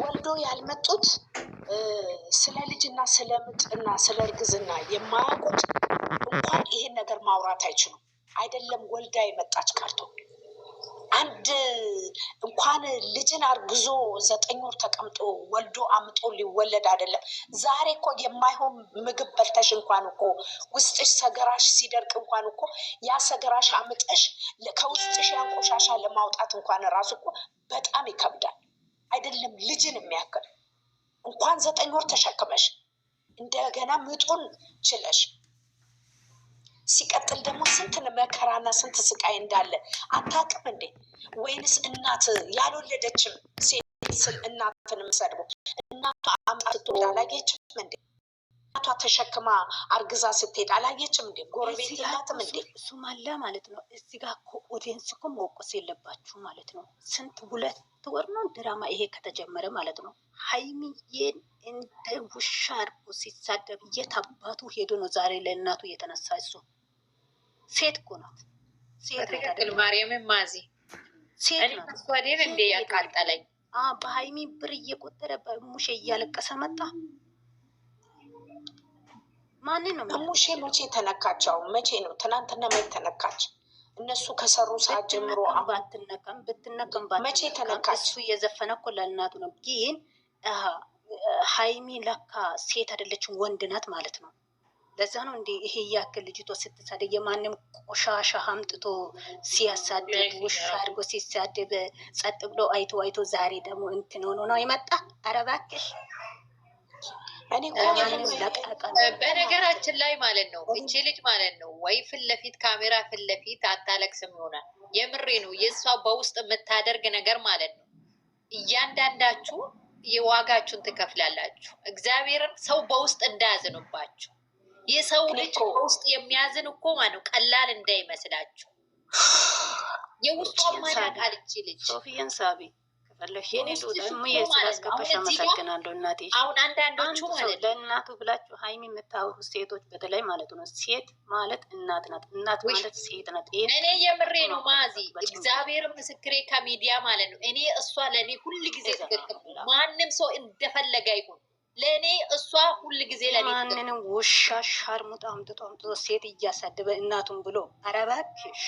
ወልዶ ያልመጡት ስለ ልጅና ስለ ምጥና ስለ እርግዝና የማያውቁት እንኳን ይሄን ነገር ማውራት አይችሉም። አይደለም ወልዳ የመጣች ቀርቶ አንድ እንኳን ልጅን አርግዞ 9 ወር ተቀምጦ ወልዶ አምጦ ሊወለድ አይደለም። ዛሬ እኮ የማይሆን ምግብ በልተሽ እንኳን እኮ ውስጥሽ ሰገራሽ ሲደርቅ እንኳን እኮ ያ ሰገራሽ አምጠሽ ከውስጥሽ ያን ቆሻሻ ለማውጣት እንኳን ራሱ እኮ በጣም ይከብዳል። አይደለም ልጅን የሚያክል እንኳን 9 ወር ተሸክመሽ እንደገና ምጡን ችለሽ ሲቀጥል ደግሞ ስንት መከራና ስንት ስቃይ እንዳለ አታውቅም እንዴ? ወይንስ እናት ያልወለደችም ሴት እናትንም ሰድቦ እናቷ አምጣ ስትወልድ አላየችም እንዴ? እናቷ ተሸክማ አርግዛ ስትሄድ አላየችም እንዴ? ጎረቤት የላትም እንዴ? እሱም አለ ማለት ነው። እዚህ ጋር ኦዲየንስ እኮ መውቀስ የለባችሁ ማለት ነው። ስንት 2 ወር ነው ድራማ ይሄ ከተጀመረ ማለት ነው። ሀይሚዬን እንደ ውሻ አድርጎ ሲሳደብ የታባቱ ሄዶ ነው ዛሬ ለእናቱ እየተነሳ እሱ ሴት እኮ ናት። ትክክል። ማርያምን ማዚ ሴት ናት። ወዴን እንዴ ያቃጠለኝ በሀይሚ ብር እየቆጠረ በሙሼ እያለቀሰ መጣ። ማንን ነው ሙሼ መቼ ተነካቸው? መቼ ነው? ትናንትና መቼ ተነካች? እነሱ ከሰሩ ሰዓት ጀምሮ ብትነከም መቼ ተነካች? እሱ እየዘፈነ እኮ ለእናቱ ነው። ግን ሀይሚ ለካ ሴት አይደለችም ወንድ ናት ማለት ነው። ለዛ ነው እንዴ ይሄ ያክል ልጅቷ ስትሳደብ የማንም ቆሻሻ አምጥቶ ሲያሳደብ ውሻ አድርጎ ሲሳደብ ጸጥ ብሎ አይቶ አይቶ ዛሬ ደግሞ እንትን ሆኖ ነው የመጣ። ኧረ እባክሽ በነገራችን ላይ ማለት ነው እቺ ልጅ ማለት ነው ወይ ፊት ለፊት ካሜራ ፊት ለፊት አታለቅስም ይሆናል። የምሬ ነው። የእሷ በውስጥ የምታደርግ ነገር ማለት ነው። እያንዳንዳችሁ የዋጋችሁን ትከፍላላችሁ። እግዚአብሔርን ሰው በውስጥ እንዳያዝኑባችሁ። የሰው ልጅ በውስጥ የሚያዝን እኮ ማለት ነው ቀላል እንዳይመስላችሁ። የውስጧ ማናቃል እቺ ልጅ ሶፊያን ሳቢ ከፈለሽ የኔ ደግሞ የስላስገባሽ አመሰግናለሁ እናቴ። አሁን አንዳንዶቹ ማለት ለእናቱ ብላችሁ ሀይሚ የምታወሩ ሴቶች በተለይ ማለት ነው ሴት ማለት እናት ናት። እናት ማለት ሴት ናት። እኔ የምሬ ነው ማዚ እግዚአብሔር ምስክሬ ከሚዲያ ማለት ነው። እኔ እሷ ለእኔ ሁል ጊዜ ትክክል። ማንም ሰው እንደፈለገ ይሁን ለእኔ እሷ ሁል ጊዜ ለእኔ ማንንም ውሻ ሻርሙጣ አምጥቶ ሴት እያሳደበ እናቱን ብሎ ኧረ እባክሽ።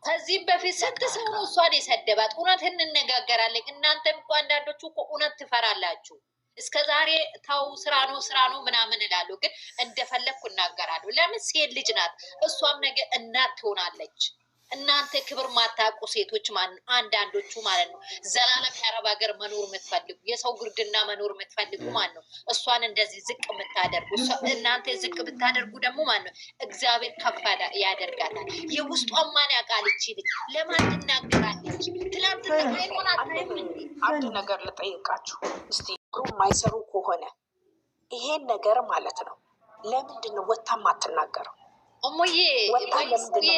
ከዚህም በፊት ስንት ሰው ነው እሷን የሰደባት? እውነት እንነጋገራለን። እናንተም እኮ አንዳንዶቹ እኮ እውነት ትፈራላችሁ። እስከ ዛሬ ታው ስራ ነው ምናምን እላለሁ፣ ግን እንደፈለግኩ እናገራለሁ። ለምን ሴት ልጅ ናት። እሷም ነገ እናት ትሆናለች። እናንተ ክብር ማታውቁ ሴቶች አንዳንዶቹ ማለት ነው ዘላለም የአረብ ሀገር መኖር የምትፈልጉ የሰው ግርድና መኖር የምትፈልጉ ማለት ነው እሷን እንደዚህ ዝቅ የምታደርጉ እናንተ ዝቅ ብታደርጉ ደግሞ ማለት ነው እግዚአብሔር ከፍ ያደርጋታል። የውስጧን ማን ያውቃል? ይቺ ልጅ ለማን ትናገራለች? ትላንትና ሆና አንድ ነገር ልጠይቃችሁ እስቲ። የማይሰሩ ከሆነ ይሄን ነገር ማለት ነው ለምንድን ነው ወታ ማትናገረው? እሙዬ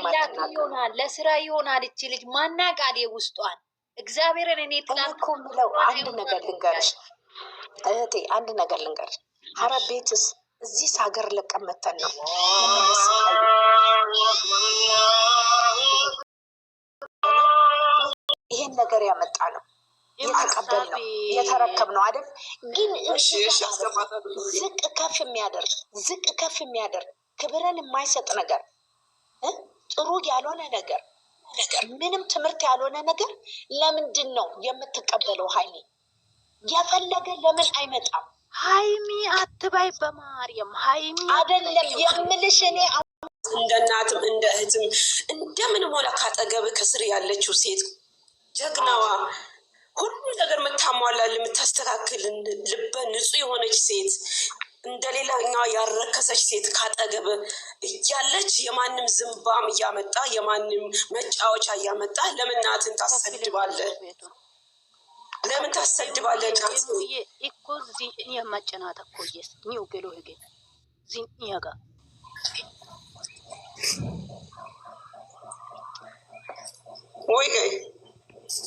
ላት ይሆናል ለስራ ይሆናል። እቺ ልጅ ማናቃል የውስጧን እግዚአብሔርን። እኔ እኮ የምለው አንድ ነገር ልንገርሽ እህቴ፣ አንድ ነገር ልንገርሽ። ሀረብ ቤትስ እዚህ ሀገር ለቀመተን ነው ይሄን ነገር ያመጣ ነው የተቀበል ነው የተረከብ ነው አይደል? ግን ዝቅ ከፍ የሚያደርግ ክብርን የማይሰጥ ነገር ጥሩ ያልሆነ ነገር ምንም ትምህርት ያልሆነ ነገር ለምንድን ነው የምትቀበለው? ሀይሚ የፈለገ ለምን አይመጣም? ሀይሚ አትባይ በማርያም ሀይሚ አይደለም የምልሽ እኔ እንደ እናትም እንደ እህትም እንደምንም ሆነ ካጠገብ ከስር ያለችው ሴት ጀግናዋ ሁሉ ነገር የምታሟላል የምታስተካክልን ልበ ንጹህ የሆነች ሴት እንደሌላኛው ያረከሰች ሴት ካጠገብ እያለች የማንም ዝንባም እያመጣ የማንም መጫወቻ እያመጣ ለምን እናትን ታሰድባለህ? ለምን ታሰድባለህ? እናት እኮ ዚን የማጨናታ ኮየስ ኒው ገሎ ሄገ ዚን ያጋ ወይ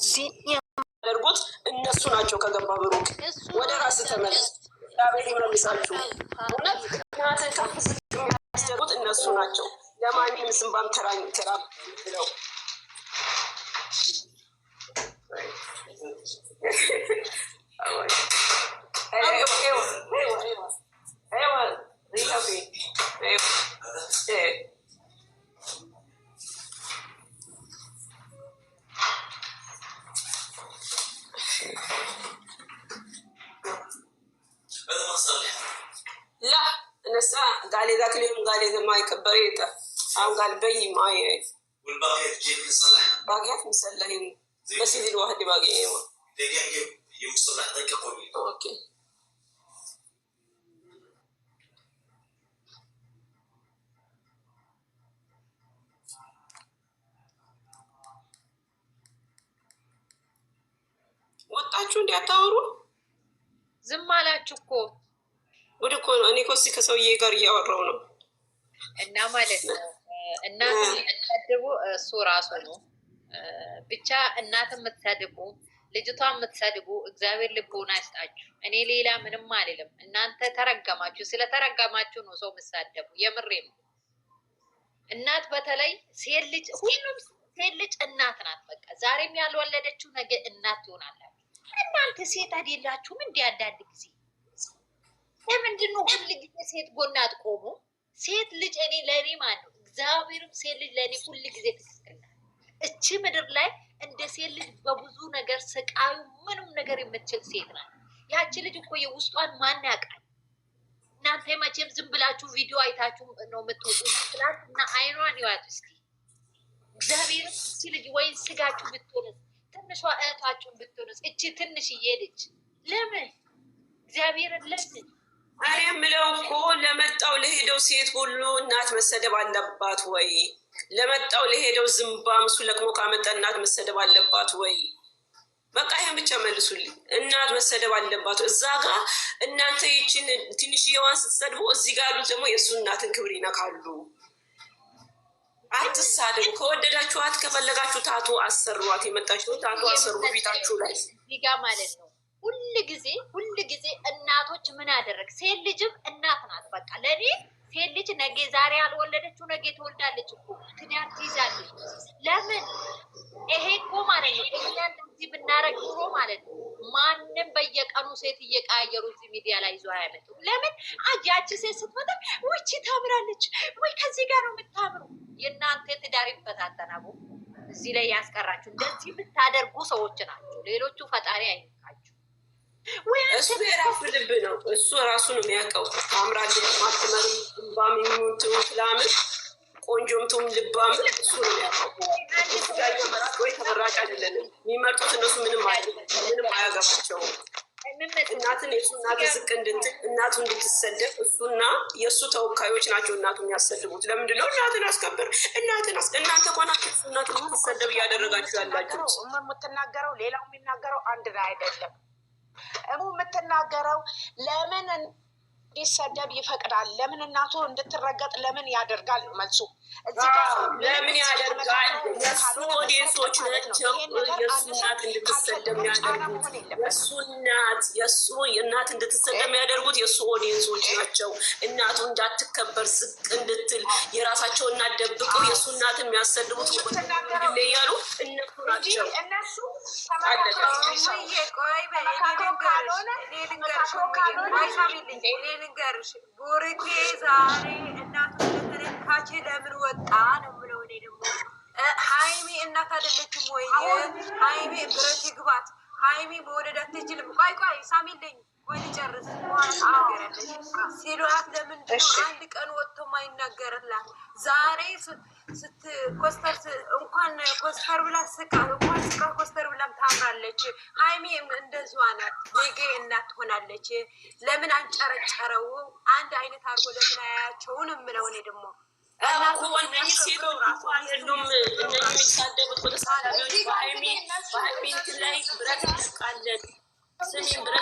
ዚን ያደርጉት እነሱ ናቸው። ከገባ ብሩክ ወደ ራስ ተመለስ። እግዚአብሔር ይመልሳችሁ። እውነት እናትን ከፍ የሚያስደርጉት እነሱ ናቸው። ለማንም ዝንባም ተራ ብለው هسا قال ذاك اليوم قال إذا ما يكبريته أو قال بي معي والباقيات جيب نصلح باقيات مسلحين بس يدي الواحد باقي ايوه دقيقة يوم صلح ذاك قوي اوكي ወጣችሁ እንዲያታወሩ ዝም አላችሁ እኮ ወደ እኮ ነው። እኔ እኮ እዚህ ከሰውዬ ጋር እያወራው ነው እና ማለት ነው እናት የምትሰድቡ እሱ ራሱ ነው። ብቻ እናት የምትሰድቡ ልጅቷን የምትሰድቡ እግዚአብሔር ልቦና ይስጣችሁ። እኔ ሌላ ምንም አልልም። እናንተ ተረገማችሁ። ስለተረገማችሁ ነው ሰው የምትሳደቡ። የምሬ ነው። እናት በተለይ ሴት ልጅ፣ ሁሉም ሴት ልጅ እናት ናት። በቃ ዛሬም ያልወለደችው ነገ እናት ትሆናላችሁ። እናንተ ሴት አይደላችሁም? እንዲ አንዳንድ ጊዜ ለምንድን ነው ሁል ጊዜ ሴት ጎን አትቆሙ? ሴት ልጅ እኔ ለእኔ ማን ነው እግዚአብሔርም ሴት ልጅ ለእኔ ሁል ጊዜ ትክክል ናት። እቺ ምድር ላይ እንደ ሴት ልጅ በብዙ ነገር ስቃዩ ምንም ነገር የምትችል ሴት ናት። ያቺ ልጅ እኮ የውስጧን ማን ያውቃል? እናንተ መቼም ዝም ብላችሁ ቪዲዮ አይታችሁ ነው የምትወጡ። ትላት እና አይኗን ይዋት እስኪ እግዚአብሔርም እቺ ልጅ ወይን ስጋችሁ ብትሆንስ፣ ትንሿ እህታችሁን ብትሆንስ፣ እቺ ትንሽዬ ልጅ ለምን እግዚአብሔርን ለምን እኔ የምለው እኮ ለመጣው ለሄደው ሴት ሁሉ እናት መሰደብ አለባት ወይ? ለመጣው ለሄደው ዝምባም እሱ ለቅሞ ካመጣ እናት መሰደብ አለባት ወይ? በቃ ይሄን ብቻ መልሱልኝ። እናት መሰደብ አለባት። እዛ ጋር እናንተ ይችን ትንሽዬዋን ስትሰድቡ፣ እዚህ ጋር ያሉት ደግሞ የእሱ እናትን ክብር ይነካሉ። አትሳደቡ። ከወደዳችኋት ከፈለጋችሁ ታቱ አሰሯት። የመጣችሁ ታቱ አሰሩ ፊታችሁ ላይ እዚህ ጋር ማለት ነው። ሁል ጊዜ እናቶች ምን ያደረግ ሴት ልጅም እናት ናት። በቃ ለእኔ ሴት ልጅ ነገ ዛሬ ያልወለደችው ነገ ትወልዳለች እኮ ምክንያት ትይዛለች። ለምን ይሄ እኮ ማለት ነው እኛ እንደዚህ ብናረግ ኑሮ ማለት ነው ማንም በየቀኑ ሴት እየቀያየሩ እዚህ ሚዲያ ላይ ይዞ አያመጡም። ለምን ያቺ ሴት ስትመጣ ውቺ ታምራለች ወይ ከዚህ ጋር ነው የምታምሩ። የእናንተ ትዳር ይፈታተናቡ እዚህ ላይ ያስቀራችሁ እንደዚህ የምታደርጉ ሰዎች ናቸው። ሌሎቹ ፈጣሪ አይንካችሁ። እሱ የራሱ ልብ ነው። እሱ ራሱ ነው የሚያውቀው። ታምራለች ማትመርም ዝምባም የሚሆንትም ስላምን ቆንጆምቱም ልባም እሱ ነው የሚያውቀው። መራጭ ወይ ተመራጭ አይደለንም። የሚመርጡት እነሱ ምንም አያገባቸውም። እናትን የእሱ እናት ዝቅ እንድትል እናቱ እንድትሰደብ እሱና የእሱ ተወካዮች ናቸው እናቱ የሚያሰድቡት። ለምንድን ነው? እናትን አስከብር፣ እናንተ ሆናችሁ እሱ እናትን ትሰደብ እያደረጋችሁ ያላችሁ። የምትናገረው ሌላው የሚናገረው አንድ ላይ አይደለም። የምትናገረው ለምን እንዲሰደብ ይፈቅዳል? ለምን እናቱ እንድትረገጥ ለምን ያደርጋል ነው መልሱ። ለምን ያደርጋል? የእሱ ኦዲየንሶች ናቸው የእሱ እናት እንድትሰደብ የሚያደርጉት። የእሱ እናት እንድትሰደብ የሚያደርጉት የእሱ ኦዲየንሶች ናቸው። እናቱ እንዳትከበር ዝቅ እንድትል የራሳቸው እናት ደብቀው የእሱ እናትን የሚያሰድቡት እንድለ እያሉ እነሱ ናቸው። ልንገርሽ ቡርኬ ዛሬ እናቱ እንደተነካች ለምን ወጣ ነው የምለው። እኔ ደግሞ ሀይሚ እናት አይደለችም ወይ? ሀይሚ ብረት ይግባት። ሀይሚ መውደድ አትችልም። ቆይ ሳሚልኝ ወይ ልጨርስ ነገራለች ሲሉት ለምንድን ነው አንድ ቀን ወጥቶ ማይናገርላት? ዛሬ ኮስተር እንኳን ኮስተር ብላ ስቃ ኮስተር ብላም ታምራለች። ሀይሚ እንደዚዋ ናት። ነገ እናት ትሆናለች። ለምን አንጨረጨረው? አንድ አይነት አድርጎ ለምን አያቸውን የምለው እኔ ደግሞ ሁሉም የሚሳደቡት ወደ ሳዳቢዎች በሀይሚ እንትን ላይ ብረት ይለቃለን። ስሜን ብረት